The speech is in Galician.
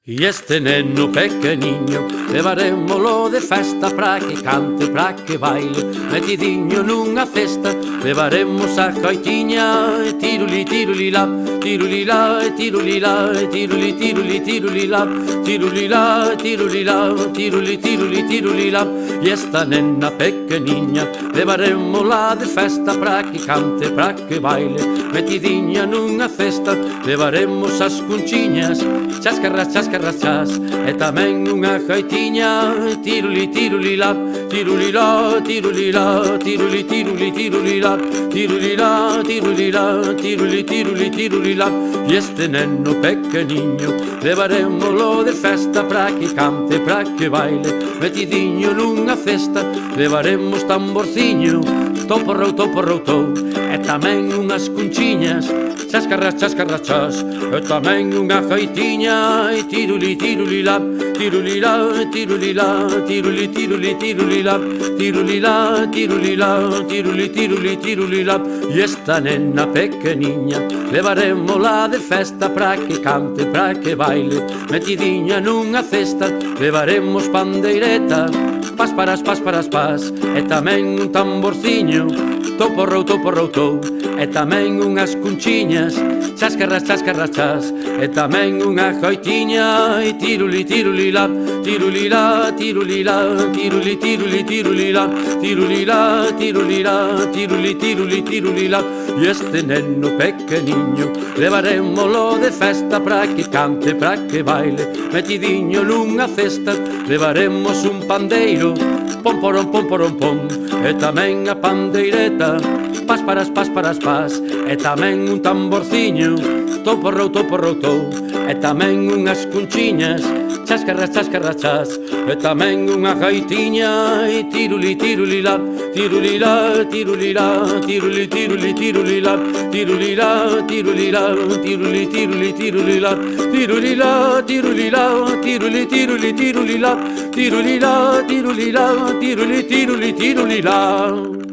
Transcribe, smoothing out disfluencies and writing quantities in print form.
Y este neno pequeniño levarémolo de festa para que cante, para que baile, metidiño nunha cesta. Levaremos a coitiña e tiruli, tirulilá, tirulilá, tirulilá, tiruli, tiruli, tirulilá, tirulilá, tirulilá, tiruli, tiruli, tirulilá. Y esta nena pequeniña levarémola de festa para que cante, para que baile, metidiña nunha cesta. Levaremos as cunchiñas, chascarras, chascarras, chas, e tamén unha gaitiña. Tiruli, tirulilá, tirulilá, tirulilá, tiruli, tiruli, tirulilá, tirulilá, tirulilá, tiruli, tiruli, tirulilá. E este neno pequeniño levarémolo de festa para que cante, para que baile, metidiño nunha cesta. Levaremos tamborciño, toporrou, toporrou, tou, e tamén unhas cunchiñas, chascarras, chascarras, chas, e tamén unha gaitiña. E tiruli, tirulilá, tirulilá, tirulilá, tiruli, tiruli, tirulilá, tirulilá, tirulilá, tiruli, tiruli, tirulilá. E esta nena pequeniña levarémola de festa para que cante, para que baile, metidiña nunha cesta. Levaremos pandeireta, pas para as pas, e tamén un tamborciño, toporrou, toporrou, tou, e tamén unhas cunchiñas, chascarras, chascarras, chas, e tamén unha gaitiña. E tiruli, tirulilá, tirulilá, tirulilá, tiruli, tiruli, tirulilá, tirulilá, tirulilá, tiruli, tiruli, tirulilá. E este neno pequeniño levarémolo de festa para que cante, para que baile, metidiño nunha cesta. Levaremos un pandeiro, pom, porom, pom, porom, pom, e tamén a pandeireta, pas para as pas, e tamén un tamborciño, toporrou, toporrou, tou, e tamén unhas cunchiñas, chascarras, chascarras, chas, e tamén unha gaitiña. E tiruli, tirulilá, tirulilá, tirulilá, tiruli, tiruli, tirulilá, tirulilá, tirulilá, tiruli, tiruli, tirulilá, tirulilá, tirulilá, tiruli, tiruli, tirulilá, tirulilá, tirulilá, tiruli, tiruli, tirulilá.